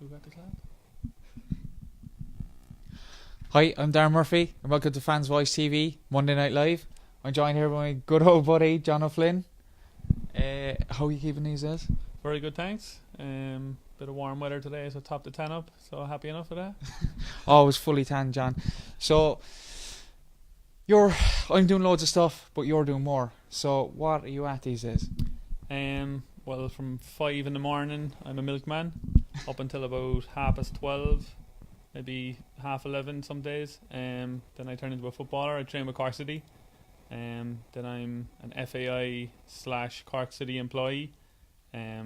Who got the clap? Hi, I'm Darren Murphy, and welcome to FansVoiceTV Monday Night Live. I'm joined here by my good old buddy, John O Flynn. How are you keeping these days? Very good, thanks. Bit of warm weather today, so top the tan up. So happy enough with that. Always fully tanned, John. So, I'm doing loads of stuff, but you're doing more. So, what are you at these days? Well, from 5 in the morning, I'm a milkman, up until about 12:30, maybe 11:30 some days. Then I turn into a footballer. I train with Cork City. Then I'm an FAI/Cork City employee.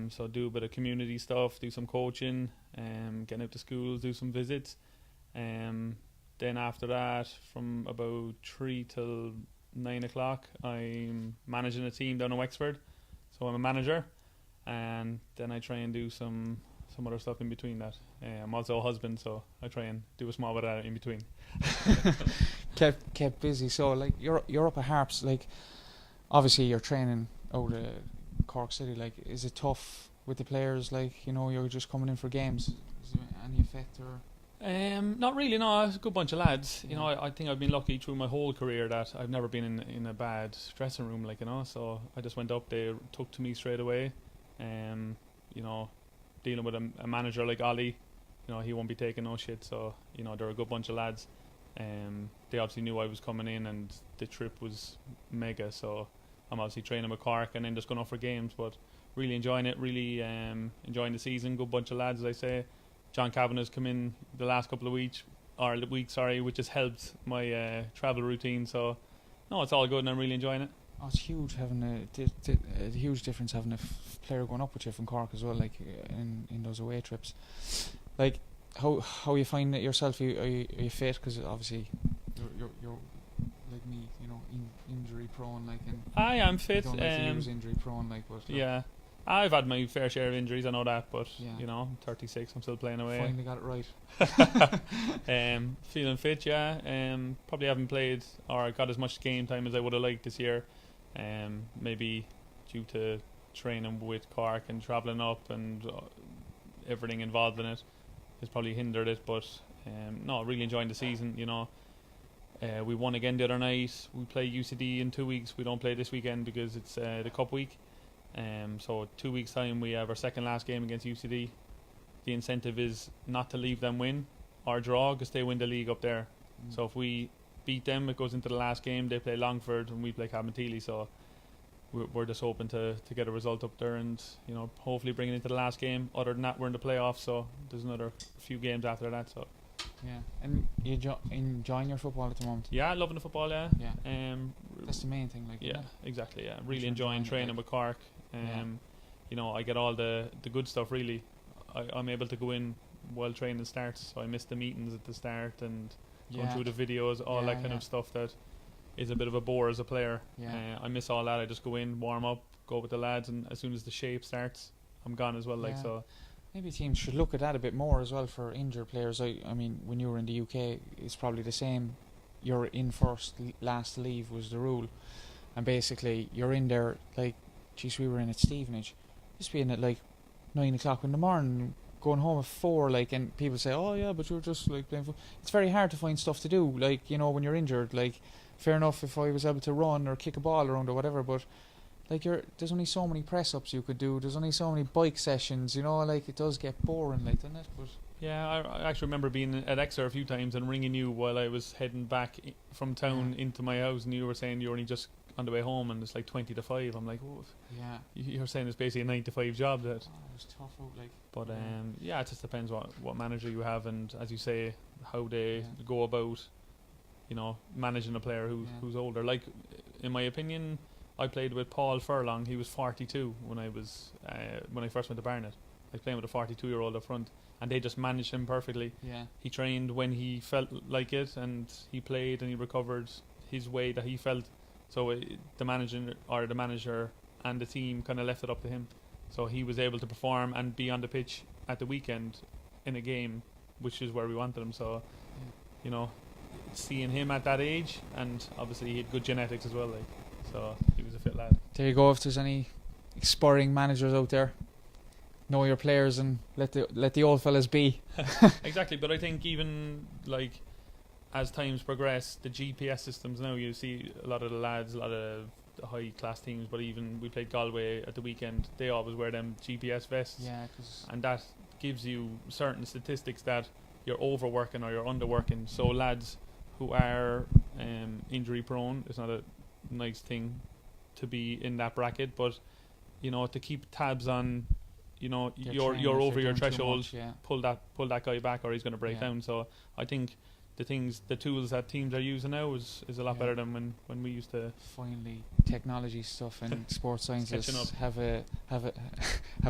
So do a bit of community stuff, do some coaching, getting out to schools, do some visits. Then after that, from about 3 till 9 o'clock, I'm managing a team down in Wexford. So I'm a manager, and then I try and do some other stuff in between that. I'm also a husband, so I try and do a small bit of that in between. kept busy. So, like, you're up at Harps. Like, obviously you're training out of Cork City. Like, is it tough with the players? Like, you know, you're just coming in for games. Is there any effect or? Not really, no. It's a good bunch of lads. You know, I think I've been lucky through my whole career that I've never been in a bad dressing room, like, you know. So I just went up, they took to me straight away. You know, dealing with a manager like Ollie, you know, he won't be taking no shit. So, you know, they're a good bunch of lads. They obviously knew I was coming in, and the trip was mega. So I'm obviously training with Cork and then just going off for games, but really enjoying it. Really enjoying the season. Good bunch of lads, as I say. John Cavanagh's come in the last couple of weeks, which has helped my travel routine. So, no, it's all good, and I'm really enjoying it. Oh, it's huge having a huge difference having a player going up with you from Cork as well, like in those away trips. Like, how you find it yourself? Are you fit? Because obviously you're like me, you know, injury prone. Like, and I am fit. Don't like to use injury prone, like, but yeah. I've had my fair share of injuries, I know that, but yeah. You know, I'm 36, I'm still playing away. Finally got it right. Feeling fit, yeah. Probably haven't played or got as much game time as I would have liked this year. Maybe due to training with Cork and travelling up and everything involved in it has probably hindered it. But no, really enjoying the season. You know, we won again the other night. We play UCD in 2 weeks. We don't play this weekend because it's the Cup week. So 2 weeks time we have our second last game against UCD. The incentive is not to leave them win or draw, because they win the league up there. So if we beat them, it goes into the last game. They play Longford and we play Cabinteely. So we're just hoping to get a result up there, and, you know, hopefully bring it into the last game. Other than that, we're in the playoffs, so there's another few games after that. So yeah. And you enjoying your football at the moment? yeah, loving the football. Yeah. That's the main thing. Like, yeah, exactly. Yeah, really enjoying training with Cork. You know, I get all the good stuff. Really, I'm able to go in while training starts, so I miss the meetings at the start and going through the videos, all that kind of stuff that is a bit of a bore as a player. I miss all that. I just go in, warm up, go with the lads, and as soon as the shape starts, I'm gone as well. Like, so maybe teams should look at that a bit more as well for injured players. I mean, when you were in the UK, it's probably the same. You're in first, last to leave was the rule, and basically you're in there like, geez, we were in at Stevenage, just being at like 9 o'clock in the morning, going home at 4, like, and people say, oh yeah, but you're just like playing football. It's very hard to find stuff to do, like, you know, when you're injured. Like, fair enough if I was able to run or kick a ball around or whatever, but like, there's only so many press ups you could do, there's only so many bike sessions, you know, like, it does get boring, like, doesn't it? But yeah, I actually remember being at Exeter a few times and ringing you while I was heading back from town into my house, and you were saying you're only just on the way home and it's like 20 to 5. I'm like, oh, yeah, you're saying it's basically a 9 to 5 job. That it was tough out, like. But yeah, it just depends what manager you have, and as you say, how they go about, you know, managing a player who's older. Like, in my opinion, I played with Paul Furlong. He was 42 when I first went to Barnet. I was playing with a 42-year-old up front, and they just managed him perfectly. Yeah, he trained when he felt like it, and he played and he recovered his way that he felt. So the manager and the team kind of left it up to him. So he was able to perform and be on the pitch at the weekend in a game, which is where we wanted him. So, you know, seeing him at that age, and obviously he had good genetics as well, like, so he was a fit lad. There you go. If there's any aspiring managers out there, know your players and let the old fellas be. Exactly, but I think even like as times progress, the GPS systems now, you see a lot of the lads, a lot of the high class teams, but even we played Galway at the weekend, they always wear them GPS vests. Yeah, and that gives you certain statistics that you're overworking or you're underworking. So lads who are injury prone, it's not a nice thing to be in that bracket, but you know, to keep tabs on, you know, you're over your threshold, pull that guy back or he's going to break down. So I think the tools that teams are using now is a lot better than when we used to. Finally, technology stuff and sports sciences have a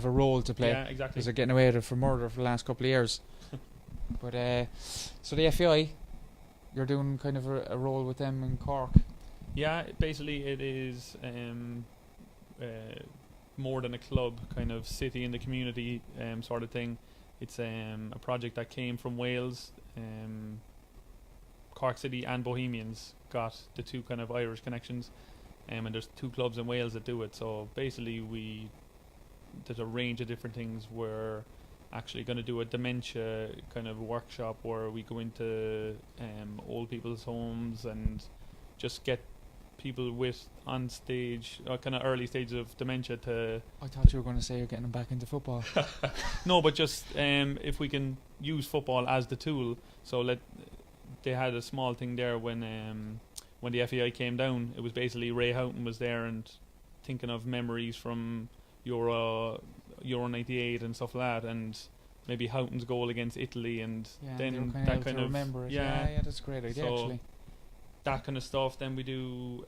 role to play. Yeah, exactly. Because they're getting away with it for murder for the last couple of years. But so the FAI, you're doing kind of a role with them in Cork. Yeah, basically it is more than a club, kind of city in the community sort of thing. It's a project that came from Wales. Cork City and Bohemians got the two kind of Irish connections, and there's 2 clubs in Wales that do it. So basically there's a range of different things. We're actually going to do a dementia kind of workshop where we go into old people's homes and just get people with on stage kind of early stages of dementia to. I thought you were going to say you're getting them back into football. No, but just if we can use football as the tool. So they had a small thing there when the FAI came down. It was basically Ray Houghton was there and thinking of memories from Euro 98 and stuff like that, and maybe Houghton's goal against Italy, and then that kind of remember it. Yeah, that's a great idea. So actually, that kind of stuff. Then we do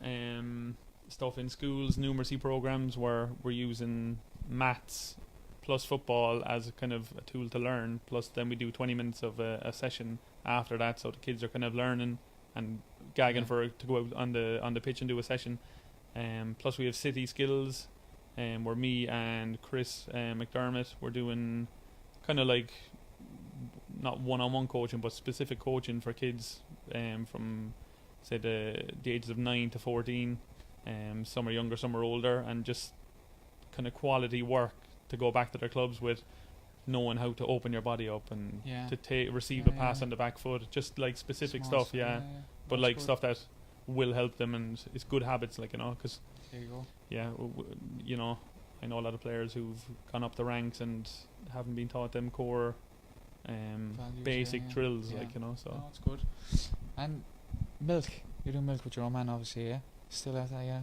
stuff in schools, numeracy programs where we're using maths plus football as a kind of a tool to learn. Plus, then we do 20 minutes of a session after that, so the kids are kind of learning and gagging to go out on the pitch and do a session. Plus, we have city skills, where me and Chris McDermott, we're doing kind of like not one-on-one coaching, but specific coaching for kids from say the ages of 9 to 14. Some are younger, some are older, and just kind of quality work to go back to their clubs with, knowing how to open your body up and to receive a pass on the back foot, just like specific stuff, but like stuff that will help them, and it's good habits, like, you know, because there you go. You know, I know a lot of players who've gone up the ranks and haven't been taught them core basic drills, like, you know. So no, it's good. And milk, you're doing milk with your own man, obviously, yeah? Still at that, yeah?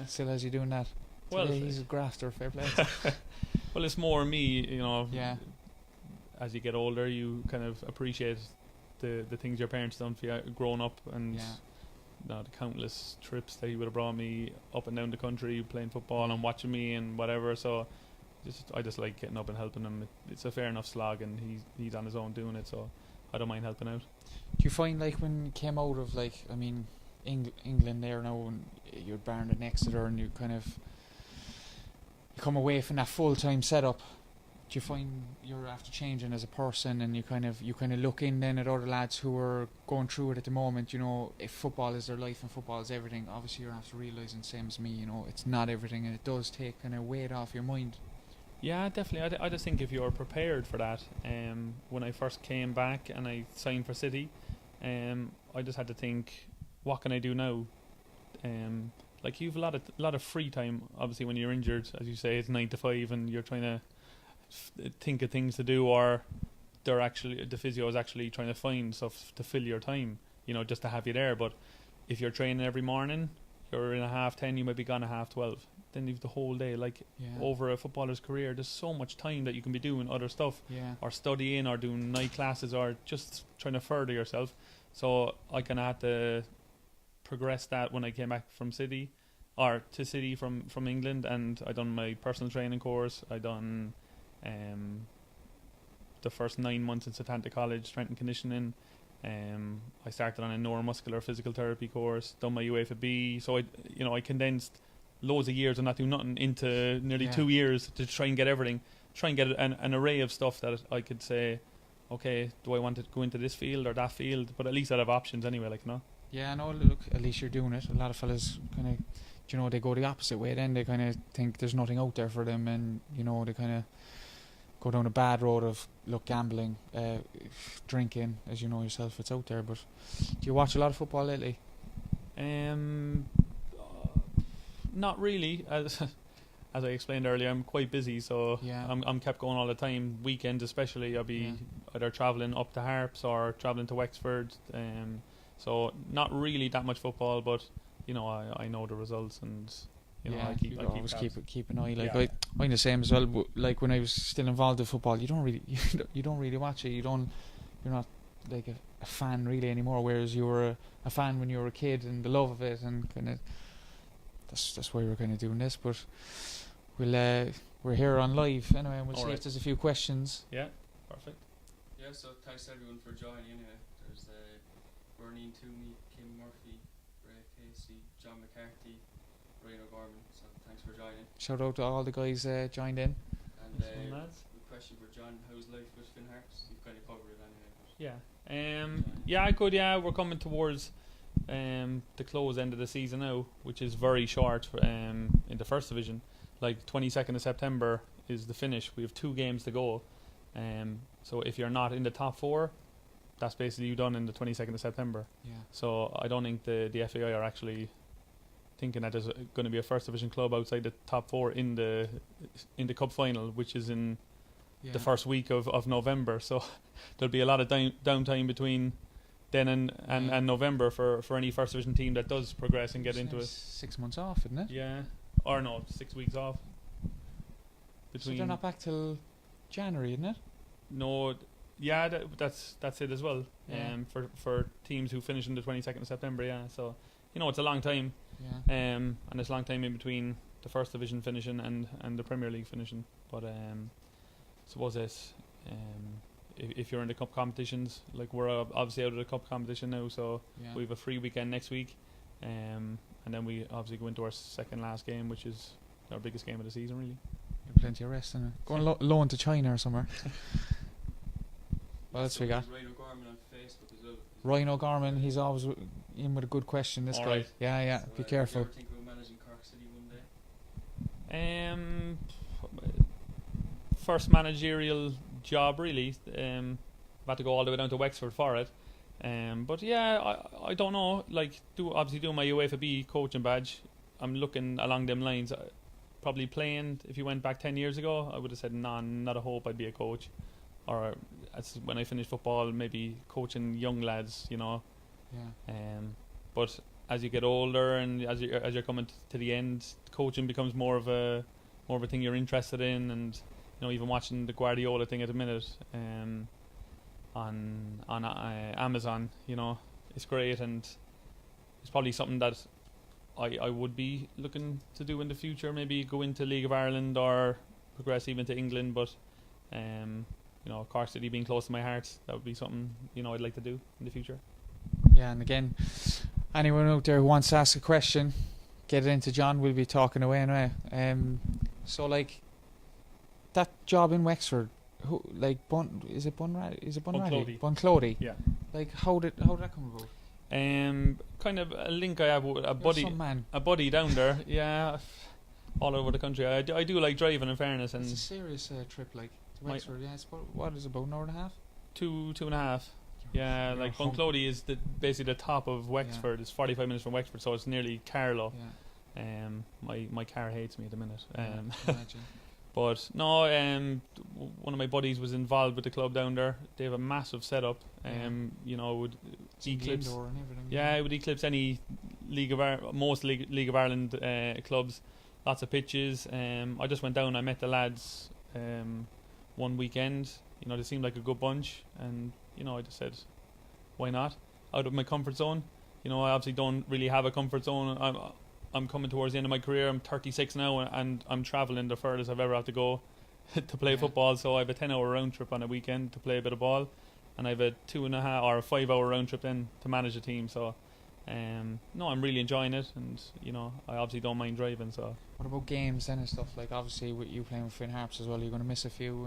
Still as you doing that. Well, he's a grafter, fair play. Well, it's more me, you know. Yeah. As you get older, you kind of appreciate the things your parents done for you growing up, and the countless trips that he would have brought me up and down the country playing football and watching me and whatever. So I just like getting up and helping him. It's a fair enough slog, and he's on his own doing it, so I don't mind helping out. Do you find, like, when you came out of, like, I mean, England there now, and you're barred in Exeter, and you kind of come away from that full-time setup, do you find you're after changing as a person, and you kind of look in then at other lads who are going through it at the moment? You know, if football is their life and football is everything, obviously you're after realising, same as me, you know, it's not everything, and it does take kind of weight off your mind. Yeah, definitely. I just think if you're prepared for that, when I first came back and I signed for City, I just had to think, what can I do now? Like, you've a lot of free time. Obviously, when you're injured, as you say, it's 9 to 5, and you're trying to think of things to do, or the physio is actually trying to find stuff to fill your time, you know, just to have you there. But if you're training every morning, you're in at 10:30, you might be gone at 12:30. Then you've the whole day. Like, over a footballer's career, there's so much time that you can be doing other stuff, or studying, or doing night classes, or just trying to further yourself. So I kind of had to progress that when I came back from City, or to City from England, and I done my personal training course. I done the first 9 months in Setanta College, strength and conditioning. I started on a neuromuscular physical therapy course, done my UEFA B. So I condensed loads of years of not doing nothing into nearly 2 years to try and get everything, try and get an array of stuff that I could say, okay, do I want to go into this field or that field? But at least I'd have options anyway, like, you know. Yeah, no, look, at least you're doing it. A lot of fellas kind of, you know, they go the opposite way then. They kind of think there's nothing out there for them, and, you know, they kind of go down a bad road of gambling, drinking, as you know yourself, it's out there. But do you watch a lot of football lately? Not really. As I explained earlier, I'm quite busy, so Yeah. I'm kept going all the time. Weekends especially, I'll be either travelling up to Harps or travelling to Wexford. So not really that much football, but I know the results, and I keep always tabs. keep an eye. Like Yeah. I'm the same as well. But like when I was still involved in football, you don't really watch it. You're not like a fan really anymore. Whereas you were a fan when you were a kid, and the love of it, and kind of that's why we're kind of doing this. But we're here on live anyway, and we'll see if there's a few questions. Yeah, perfect. Yeah, so thanks everyone for joining anyway. There's Bernie Toomey, Kim Murphy, Ray Casey, John McCarthy, Ryan O'Gorman, so thanks for joining. Shout out to all the guys joined in. And Nice one, lads. a question for John, how's life with Finn Harps? You've kind of covered it anyway. Yeah, good. Yeah, we're coming towards the close end of the season now, which is very short in the first division. Like 22nd of September is the finish. We have 2 games to go. So if you're not in the top 4, that's basically you done in the 22nd of September. Yeah. So I don't think the FAI are actually thinking that there's going to be a first division club outside the top 4 in the cup final, which is in the first week of November. So there'll be a lot of downtime between then and November for any first division team that does progress and get into it. 6 months off, isn't it? Yeah, or no, 6 weeks off. So they're not back till January, isn't it? No, yeah, that's it as well. Yeah. For teams who finish in the 22nd of September, yeah. So it's a long time. Yeah. And it's a long time in between the first division finishing and the Premier League finishing. But suppose it's if you're in the cup competitions, like we're obviously out of the cup competition now, so we have a free weekend next week, and then we obviously go into our second last game, which is our biggest game of the season, really. Plenty of rest in it. Going loan to China or somewhere. What else we got? Ryan O'Gorman on Facebook as well. Ryan O'Gorman, he's always in with a good question. This All guy, right. yeah. So, Be do careful. you ever think about managing Cork City one day? First managerial job, really. I've had to go all the way down to Wexford for it. But yeah, I don't know. Like, obviously doing my UEFA B coaching badge, I'm looking along them lines. Probably playing. If you went back 10 years ago, I would have said not a hope I'd be a coach. Or as when I finished football, maybe coaching young lads, Yeah. But as you get older and as you're coming to the end, coaching becomes more of a thing you're interested in, and even watching the Guardiola thing at the minute on Amazon, it's great, and it's probably something that I would be looking to do in the future. Maybe go into League of Ireland or progress even to England, but Cork City being close to my heart, that would be something I'd like to do in the future. Yeah, and again, anyone out there who wants to ask a question, get it into John. We'll be talking away anyway. So like that job in Wexford, Bunclody? Yeah. Like how did that come about? Kind of a link I have with a buddy down there. Yeah, all over the country. I do like driving, in fairness, and it's a serious trip, like to Wexford. Yeah, it's what is it, about an hour and a half? 2.5. Yeah, You're like home. Bunclody is basically the top of Wexford. It's 45 minutes from Wexford, so it's nearly Carlow. Yeah. My car hates me at the minute. Imagine. But no, one of my buddies was involved with the club down there. They have a massive setup. Would eclipse. Indoor and everything. Yeah, it would eclipse any most League of Ireland clubs. Lots of pitches. I just went down. I met the lads one weekend. They seemed like a good bunch, and I just said, why not? Out of my comfort zone. I obviously don't really have a comfort zone. I'm coming towards the end of my career. I'm 36 now, and I'm travelling the furthest I've ever had to go to play football. So I have a 10-hour round trip on a weekend to play a bit of ball, and I have a 2.5 or a 5-hour round trip then to manage a team. So no, I'm really enjoying it, and I obviously don't mind driving. So what about games then and stuff? Like obviously with you playing with Finn Harps as well, you're going to miss a few.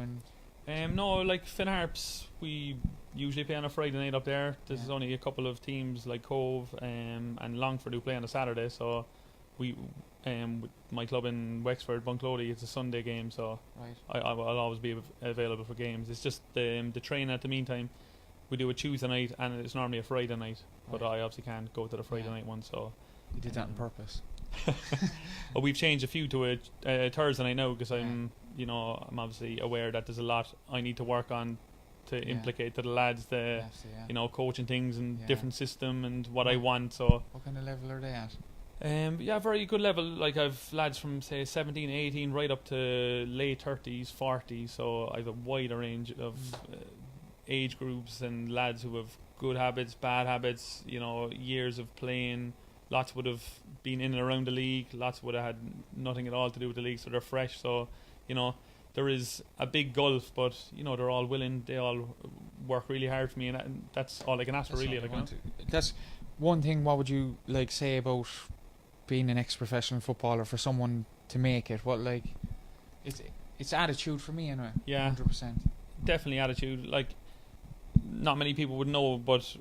And no, like Finn Harps, we usually play on a Friday night up there. There's only a couple of teams like Cove and Longford who play on a Saturday, so with my club in Wexford, Bunclody. It's a Sunday game, so Right. I'll always be available for games. It's just the training at the meantime. We do a Tuesday night, and it's normally a Friday night, but Right. I obviously can't go to the Friday Yeah. night one, so. You did that on purpose. But we've changed a few to a Thursday night now, because Yeah. I'm obviously aware that there's a lot I need to work on to Yeah. implicate to the lads the Yes, yeah. coaching things and Yeah. different system and what I What- want. So What kind of level are they at? yeah, very good level. Like I've lads from say 17, 18 right up to late 30s, 40s. So I've a wider range of age groups and lads who have good habits, bad habits. Years of playing. Lots would have been in and around the league. Lots would have had nothing at all to do with the league, so they're fresh. So, there is a big gulf, but they're all willing. They all work really hard for me, and that's all I can ask for, really. That's one thing. What would you say about being an ex-professional footballer for someone to make it? It's attitude for me anyway. Yeah, 100%. definitely attitude. Like, not many people would know, but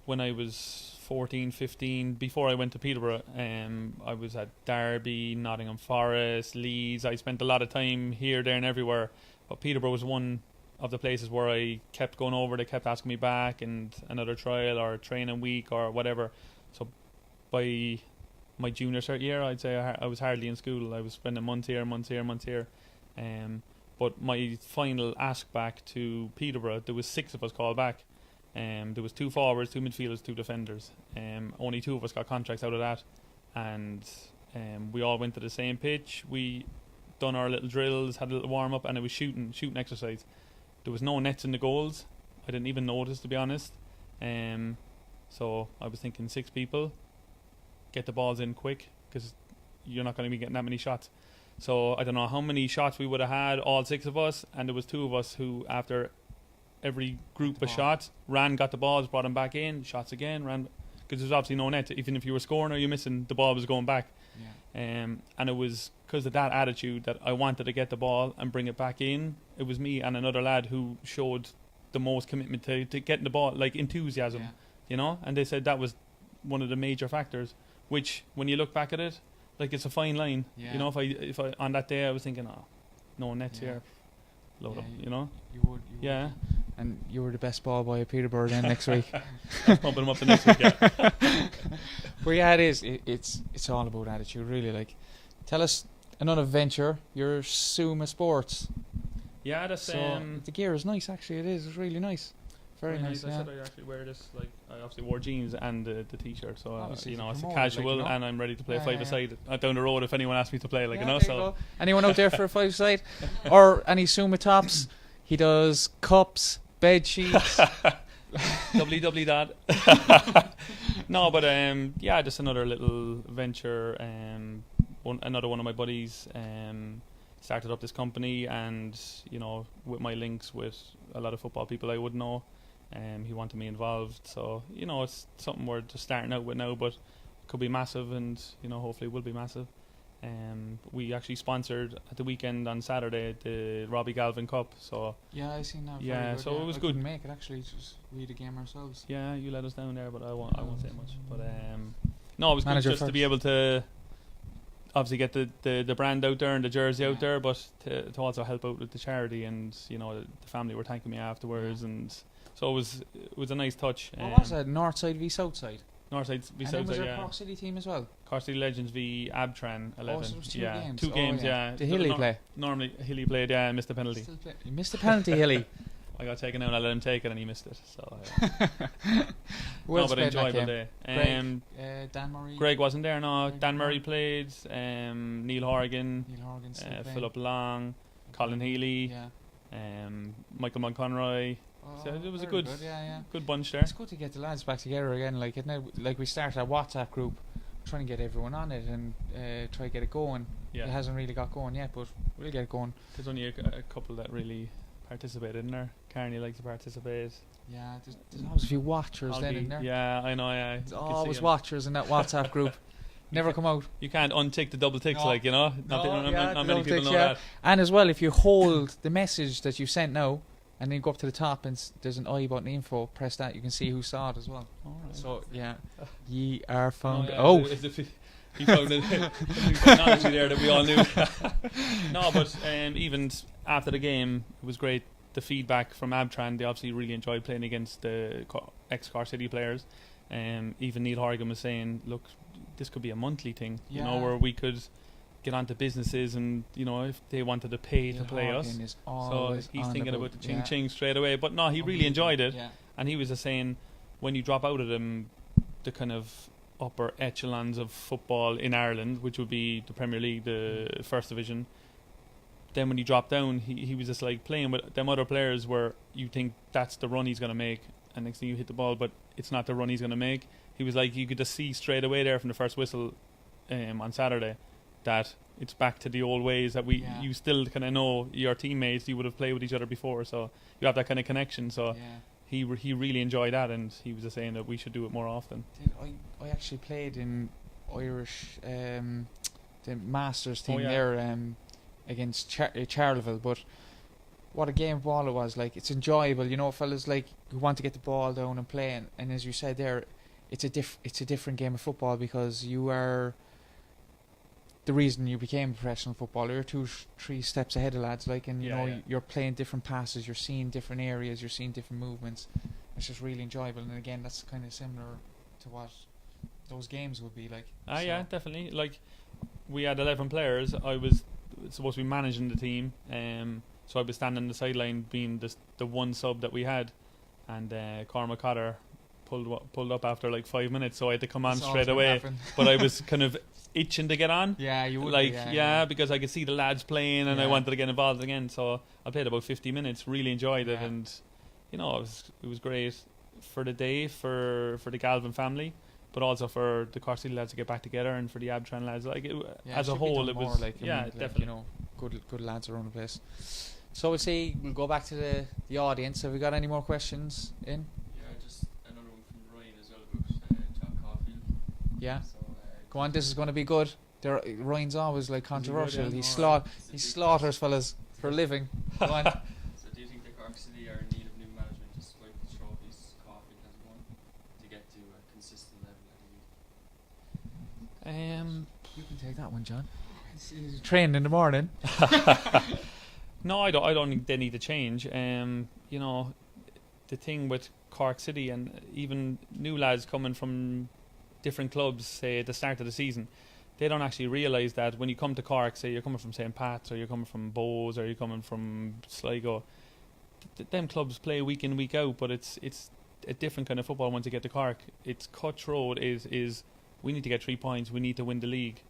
when I was 14, 15, before I went to Peterborough, I was at Derby, Nottingham Forest, Leeds. I spent a lot of time here, there and everywhere, but Peterborough was one of the places where I kept going over. They kept asking me back, and another trial or training week or whatever. So by my junior cert year, I'd say I was hardly in school. I was spending months here, months here, months here. But my final ask back to Peterborough, there was 6 of us called back. There was 2 forwards, 2 midfielders, 2 defenders. Only 2 of us got contracts out of that, and we all went to the same pitch. We done our little drills, had a little warm up, and it was shooting exercise. There was no nets in the goals. I didn't even notice, to be honest. So I was thinking 6 people, get the balls in quick, because you're not going to be getting that many shots. So I don't know how many shots we would have had, all 6 of us, and there was 2 of us who, after every group of shots, got the balls, brought them back in, shots again, ran, because there's obviously no net. Even if you were scoring or you missing, the ball was going back. Yeah. And it was because of that attitude that I wanted to get the ball and bring it back in. It was me and another lad who showed the most commitment to getting the ball, like enthusiasm, and they said that was one of the major factors, which when you look back at it, like, it's a fine line. Yeah. If I on that day I was thinking, no nets here, load up, You would. Yeah. And you were the best ball boy at Peterborough then next week. I'm pumping them up the next week, yeah. But yeah, it is. It's all about attitude, really. Like, tell us another venture. Your Suma Sports. Yeah, that's the gear is nice. Actually, it is. It's really nice. Very nice. I said I'd actually wear this. Like, I obviously wore jeans and the t-shirt, so Obviously it's promote it, casual, like, and I'm ready to play Yeah, 5-a-side down the road if anyone asks me to play. Like, there so. you go. Anyone out there for a 5-side or any Suma tops? He does cups, bed sheets. www. No, but yeah, just another little venture. Another one of my buddies started up this company, and with my links with a lot of football people I would know, he wanted me involved. So it's something we're just starting out with now, but could be massive, and hopefully will be massive. We actually sponsored at the weekend on Saturday the Robbie Galvin Cup. So yeah, I seen that. Yeah, good, so it was I good. Couldn't make it actually. Just we the game ourselves. yeah, you let us down there, but I won't say much. But no, it was Manager good just to be able to obviously get the brand out there and the jersey out there, but to also help out with the charity, and the family were thanking me afterwards, and so it was a nice touch. What was it? North side v South side. Northside v And then was Southside, there a yeah. Cork City team as well? Cork City Legends v Abtran 11. So it was 2 yeah, games. 2 games. Yeah. Did Hilly play? Normally Hilly played. Yeah, missed the penalty. Still play. You missed the penalty, Hilly. I got taken out. I let him take it, and he missed it. So Well no, but spent that enjoyable game. day. Dan Murray. Greg wasn't there. No, Greg Dan Murray. Murray played. Neil Horgan, Neil Horgan still playing. Philip Long, Colin Healy, Yeah. Michael Monconroy. So it was a very good, yeah. good bunch there. It's good to get the lads back together again. Like like we started a WhatsApp group, trying to get everyone on it and try to get it going. Yeah, It hasn't really got going yet, but we'll get it going. there's only a couple that really participated in there. Carney likes to participate. Yeah, there's always a few watchers then in there. Yeah, I know. Yeah, There's you can always see 'em. watchers in that WhatsApp group. Never come out. You can't untick the double ticks, No. like not the many double people ticks, know yeah. that. And as well, if you hold the message that you sent now, and then go up to the top and there's an I button info, press that, you can see who saw it as well. Alright. So yeah, ye are found yeah, out. it's He found a technology there that we all knew. No, but even after the game, it was great. The feedback from Abtran, they obviously really enjoyed playing against the ex-Cork City players. Even Neil Horgan was saying, look, this could be a monthly thing, you know, where we could get onto businesses and, you know, if they wanted to pay to play us. So he's thinking about the ching straight away. But no, he really enjoyed it. Yeah. And he was just saying, when you drop out of them, the kind of upper echelons of football in Ireland, which would be the Premier League, the First Division, then when you drop down, he was just like playing with them other players where you think that's the run he's going to make, and next thing you hit the ball, but it's not the run he's going to make. He was like, you could just see straight away there from the first whistle on Saturday that it's back to the old ways that you still kind of know your teammates, you would have played with each other before, so you have that kind of connection. So he really enjoyed that, and he was just saying that we should do it more often. I actually played in Irish the Masters team there against Charleville, but what a game of ball it was. Like, it's enjoyable, you know, fellas like who want to get the ball down and play, and as you said there, it's a different game of football, because you are the reason you became a professional footballer. You're 2-3 steps ahead of lads, like, and you know you're playing different passes, you're seeing different areas, you're seeing different movements. It's just really enjoyable, and again, that's kind of similar to what those games would be like. Yeah, definitely. Like, we had 11 players. I was supposed to be managing the team, so I was standing on the sideline being the one sub that we had, and Cormac Cotter pulled up after like 5 minutes, so I had to come on straight away. But I was kind of itching to get on. Yeah, you would. Like, because I could see the lads playing, and I wanted to get involved again. So I played about 50 minutes, really enjoyed it, and you know, it was great for the day for the Galvin family, but also for the Cork City lads to get back together, and for the Abtran lads. Like, as a whole, it was like, definitely, you know, good lads around the place. So we'll go back to the audience. Have we got any more questions in? Just another one from Ryan as well about John Caulfield. Yeah. So, go on, this is going to be good. Ryan's always like controversial. He slaughters fellas for a living. Go on. So do you think the Cork City are in need of new management, despite the trophies Caulfield has won, to get to a consistent level at the league? You can take that one, John. Training in the morning. No, I don't think they need to change. You know, the thing with Cork City, and even new lads coming from different clubs, say at the start of the season, they don't actually realise that when you come to Cork, say you're coming from St. Pat's, or you're coming from Bowes, or you're coming from Sligo, them clubs play week in, week out, but it's a different kind of football once you get to Cork. It's cutthroat, is we need to get 3 points, we need to win the league.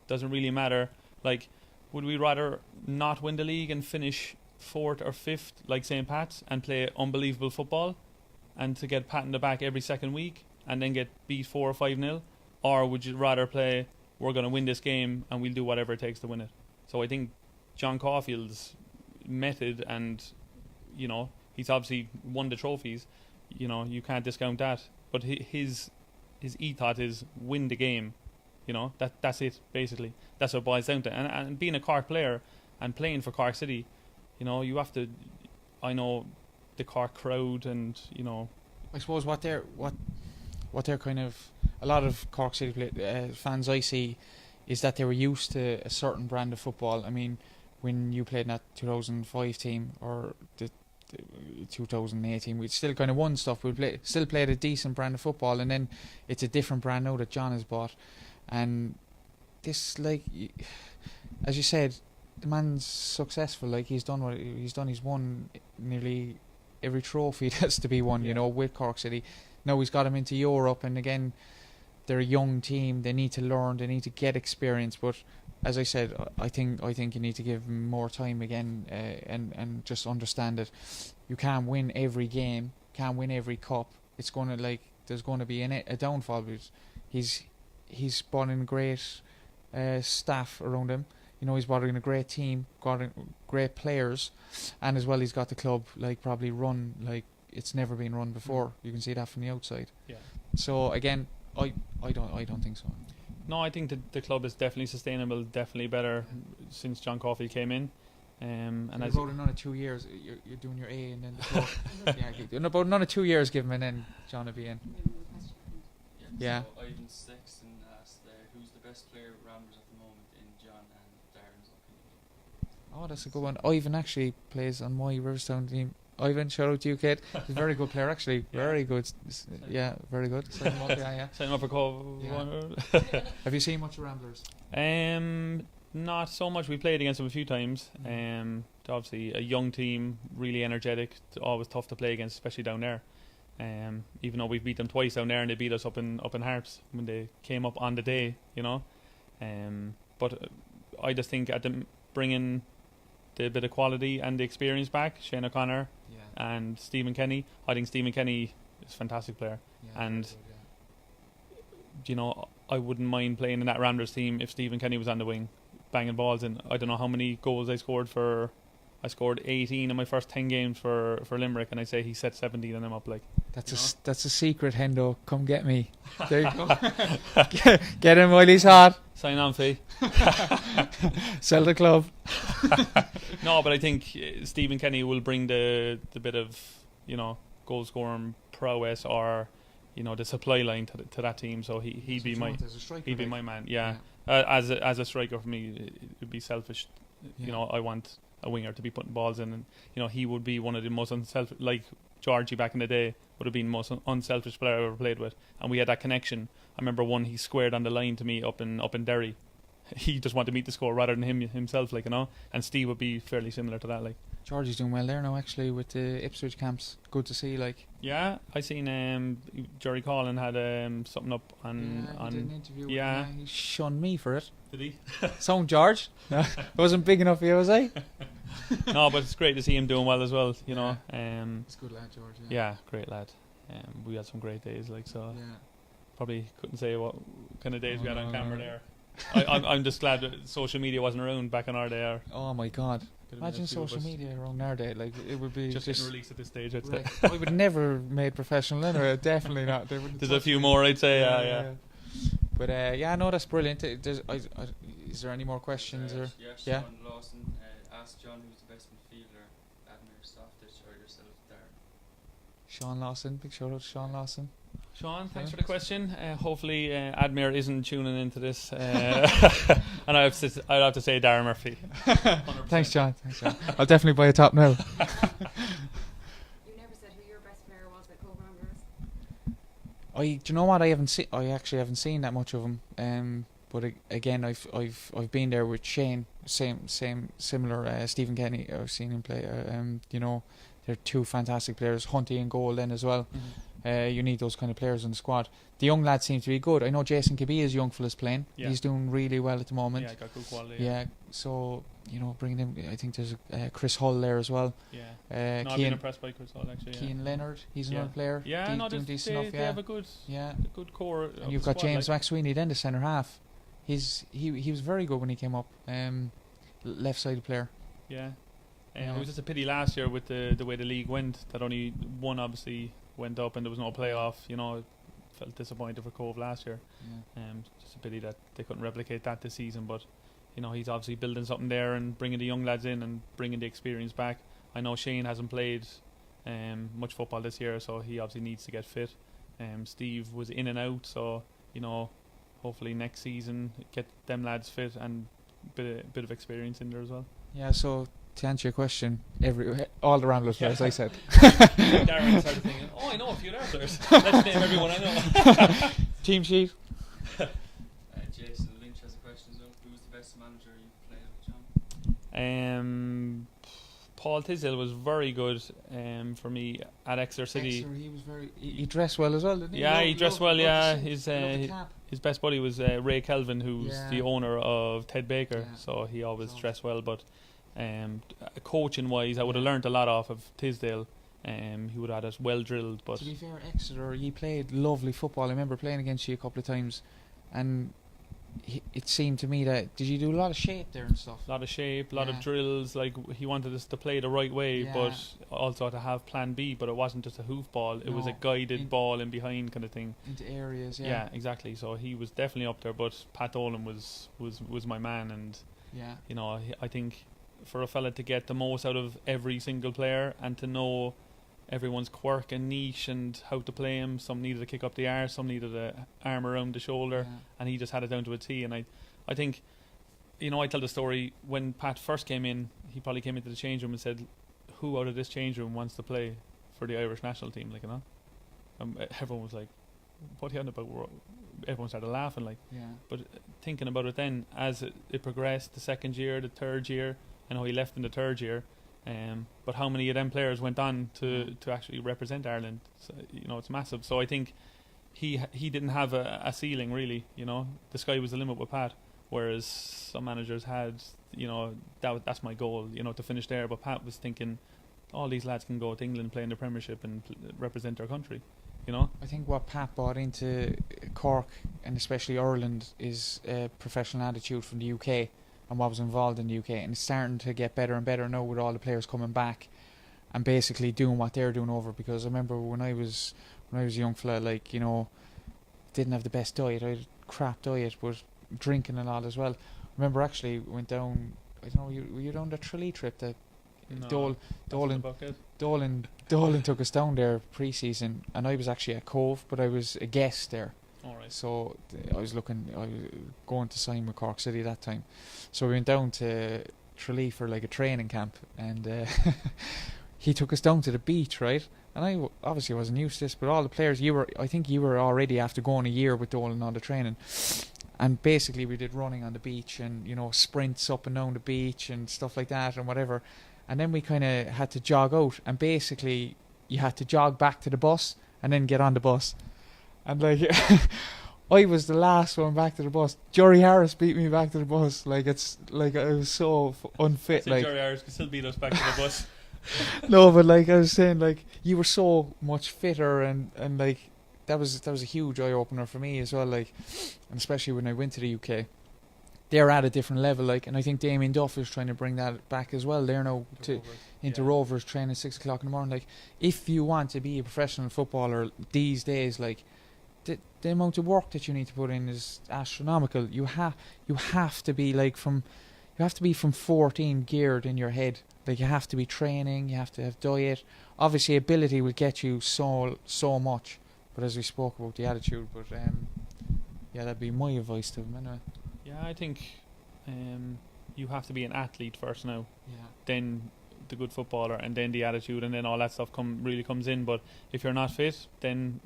Doesn't really matter. Like, would we rather not win the league and finish 4th or 5th like St. Pat's and play unbelievable football, and to get pat in the back every second week and then get beat 4 or 5-0? Or would you rather play, we're going to win this game and we'll do whatever it takes to win it? So I think John Caulfield's method, and you know, he's obviously won the trophies, you know, you can't discount that, but his ethos is win the game. You know, that's it, basically. That's what it boils down to. And being a Cork player and playing for Cork City, you know, you have to, I know the Cork crowd, and you know, I suppose what they're kind of, a lot of Cork City fans I see, is that they were used to a certain brand of football. I mean, when you played in that 2005 team or the 2018, we still kind of won stuff. We still played a decent brand of football, and then it's a different brand now that John has bought. And this, like, as you said, the man's successful. Like, he's done what he's done. He's won nearly every trophy that has to be won, you know, with Cork City. Now he's got him into Europe, and again, they're a young team. They need to learn. They need to get experience. But as I said, I think you need to give him more time again, and just understand that you can't win every game, can't win every cup. It's going to, like, there's going to be a downfall. Because he's brought in great staff around him. You know, he's brought in a great team, got in great players, and as well, he's got the club like probably run like it's never been run before. You can see that from the outside. Yeah. So again, I don't think so. No, I think the club is definitely sustainable, definitely better since John Caulfield came in. And as about another 2 years, you're doing your A, and then the club. Yeah, about another 2 years, give him, and then John will be in. Yeah. So Ivan Sexton asked, who's the best player with Ramblers at the moment in John and Darren's opinion. Oh, that's a good one. Ivan actually plays on my Riverstown team. Ivan, shout out to you, kid. He's a very good player, actually. Yeah. Very good. Yeah, very good. Sign him up, yeah. Sign him up for Cove. Yeah. Have you seen much of Ramblers? Not so much. We played against them a few times. Obviously a young team, really energetic. Always tough to play against, especially down there. Even though we beat them twice down there, and they beat us up in Harps when they came up on the day, you know. But I just think at them bringing the bit of quality and the experience back, Shane O'Connor and Stephen Kenny. I think Stephen Kenny is a fantastic player, and very good, you know, I wouldn't mind playing in that Ramblers team if Stephen Kenny was on the wing, banging balls in. I don't know how many goals I scored for. I scored 18 in my first 10 games for Limerick, and I say he set 17 and I'm up like. That's a secret, Hendo. Come get me. There you go. Get him while he's hot. Sign on fee. Sell the club. No, but I think Stephen Kenny will bring the bit of, you know, goal scoring prowess, or, you know, the supply line to that team. So he'd be my man. Yeah. As a striker for me, it'd be selfish. You know, I want a winger to be putting balls in, and you know, he would be one of the most unselfish, like Georgie back in the day would have been the most unselfish player I ever played with, and we had that connection. I remember one he squared on the line to me up in Derry. He just wanted to meet the score rather than himself, like, you know. And Steve would be fairly similar to that, like. Georgie's doing well there now, actually, with the Ipswich camps. Good to see, like. Yeah, I seen Jerry Collin had something up on. He did an interview. Yeah, he shunned me for it. Did he? Sound George? No, I wasn't big enough for you, was I? No, but it's great to see him doing well as well. You know. He's a good lad, George. Yeah, great lad. We had some great days, like, so. Yeah. Probably couldn't say what kind of days we had on camera there. I'm just glad that social media wasn't around back in our day. Oh my God! Imagine social media around our day. Like, it would be just getting released at this stage, I'd right. say. I would never made professional anyway. Definitely not. There's a few more, I'd say. Yeah. But no, that's brilliant. Is there any more questions? Sean Lawson asked John who's the best midfielder, Admir, Softitch, or yourself, Darren. Sean Lawson, big shout out to Sean Lawson. Sean, thanks for the question. Hopefully Admir isn't tuning into this, and I'd have to say Darren Murphy. Thanks, John. I'll definitely buy a top now. You never said who your best player was with Cove Ramblers. Do you know what? I actually haven't seen that much of him. But again, I've been there with Shane. Similar. Stephen Kenny. I've seen him play. You know, they're two fantastic players. Hunty in goal then as well. Mm-hmm. You need those kind of players in the squad. The young lads seem to be good. I know Jason Kabby is young fellas playing. Yeah. He's doing really well at the moment. Yeah, got good quality. Yeah, so, you know, bringing him. I think there's Chris Hull there as well. Yeah. I've been impressed by Chris Hull, actually. Keane Leonard, he's another player. Yeah, doing decent enough. They have a good core. And you've got James McSweeney then, the centre half. He was very good when he came up. Left sided player. Yeah. It was just a pity last year with the way the league went that only one obviously went up and there was no playoff. You know, felt disappointed for Cove last year. Just a pity that they couldn't replicate that this season. But you know, he's obviously building something there and bringing the young lads in and bringing the experience back. I know Shane hasn't played much football this year, so he obviously needs to get fit. Steve was in and out, so you know, hopefully next season get them lads fit and bit of experience in there as well. Yeah, so to answer your question, all the Ramblers players, I said. Darren started thinking, I know a few Ramblers. Let's name everyone I know. Team sheet. Jason Lynch has a question as well. Who's the best manager you've played with, John? Paul Tisdale was very good for me at Exeter City. He was he dressed well as well, didn't he? Yeah, he dressed well. Yeah, his best buddy was Ray Kelvin, who's the owner of Ted Baker. Yeah. So he always dressed well. But coaching wise, I would have learnt a lot off of Tisdale. He would have had us well drilled. But to be fair, Exeter, he played lovely football. I remember playing against you a couple of times, and it seemed to me that did you do a lot of shape there and stuff? A lot of shape, a lot of drills. Like he wanted us to play the right way, but also to have Plan B. But it wasn't just a hoof ball; it was a guided ball in behind kind of thing into areas. Yeah, exactly. So he was definitely up there. But Pat Dolan was my man, and you know, I think for a fella to get the most out of every single player and to know everyone's quirk and niche and how to play him. Some needed to kick up the arse, some needed a arm around the shoulder, and he just had it down to a T. And I think, I tell the story when Pat first came in. He probably came into the change room and said, "Who out of this change room wants to play for the Irish national team?" Everyone was like, "What are you on about?" Everyone started laughing, But thinking about it then, as it progressed, the second year, the third year, I know he left in the third year. But how many of them players went on to actually represent Ireland? So, it's massive. So I think he didn't have a ceiling really. The sky was the limit with Pat, whereas some managers had, that's my goal, to finish there. But Pat was thinking, all these lads can go to England, play in the Premiership, and represent their country. I think what Pat brought into Cork and especially Ireland is a professional attitude from the UK. And what was involved in the UK, and it's starting to get better and better now with all the players coming back and basically doing what they're doing over. Because I remember when I was a young fella, didn't have the best diet. I had a crap diet, but drinking a lot as well. I remember actually went down. I don't know, were you down the Tralee trip that Dolan took us down there pre-season, and I was actually at Cove, but I was a guest there. Alright. So I was going to sign with Cork City that time. So we went down to Tralee for a training camp, and he took us down to the beach, right? And I obviously wasn't used to this, but all the players, I think you were already after going a year with Dolan on the training. And basically we did running on the beach and, sprints up and down the beach and stuff like that and whatever. And then we kind of had to jog out, and basically you had to jog back to the bus and then get on the bus. And I was the last one back to the bus. Jory Harris beat me back to the bus. I was so unfit. Jory Harris could still beat us back to the bus. No, but I was saying, you were so much fitter, and that was a huge eye opener for me as well. And especially when I went to the UK, they're at a different level. And I think Damien Duff is trying to bring that back as well. They're now into Rovers training 6 o'clock in the morning. If you want to be a professional footballer these days, the amount of work that you need to put in is astronomical. You have to be from 14 geared in your head. You have to be training, you have to have diet. Obviously ability will get you so much, but as we spoke about the attitude, but that'd be my advice to him anyway. Yeah, I think you have to be an athlete first now. Yeah. Then the good footballer, and then the attitude, and then all that stuff really comes in. But if you're not fit, then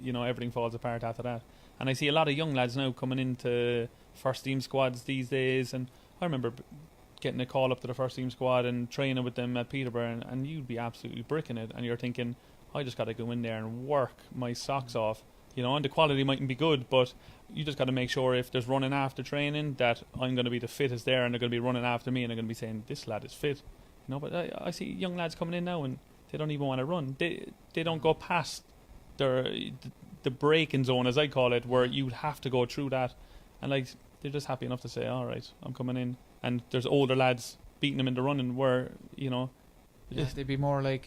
everything falls apart after that. And I see a lot of young lads now coming into first team squads these days, and I remember getting a call up to the first team squad and training with them at Peterborough, and you'd be absolutely bricking it, and you're thinking, I just got to go in there and work my socks off, and the quality mightn't be good, but you just got to make sure if there's running after training that I'm going to be the fittest there, and they're going to be running after me, and they're going to be saying, this lad is fit. But I see young lads coming in now and they don't even want to run. They don't go past the breaking zone, as I call it, where you have to go through that, and they're just happy enough to say, all right, I'm coming in. And there's older lads beating them in the running where they'd be more like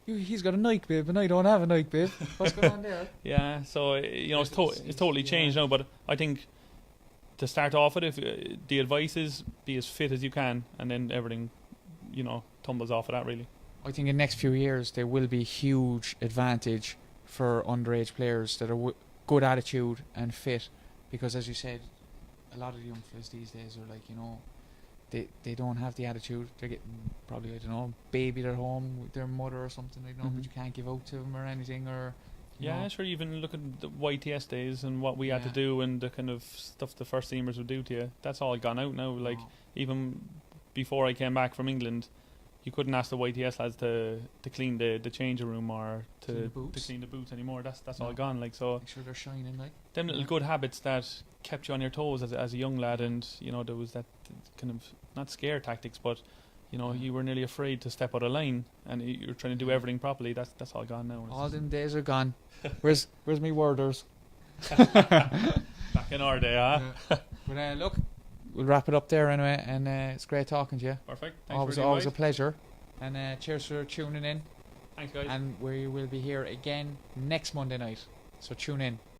he's got a Nike bib and I don't have a Nike bib. What's going on there? Yeah, so it's totally changed now. But I think to start off with, if the advice is be as fit as you can, and then everything tumbles off of that really. I think in the next few years there will be huge advantage for underage players that are good attitude and fit, because as you said, a lot of the young fellas these days are they don't have the attitude. They're getting probably, I don't know, babied at home with their mother or something, but you can't give out to them or anything, or sure. Even look at the YTS days and what we had to do, and the kind of stuff the first teamers would do to you. That's all gone out now. Even before I came back from England, you couldn't ask the YTS lads to clean the changing room or to clean the boots anymore. That's all gone. So make sure they're shining. Them little good habits that kept you on your toes as a young lad, and there was that kind of, not scare tactics, but you were nearly afraid to step out of line, and you're trying to do everything properly. That's all gone now. All them days are gone. Where's me worders? Back in our day, huh? Yeah. But look, we'll wrap it up there anyway, and it's great talking to you. Perfect. Thanks always a pleasure, and cheers for tuning in. Thanks, guys. And we will be here again next Monday night, so tune in.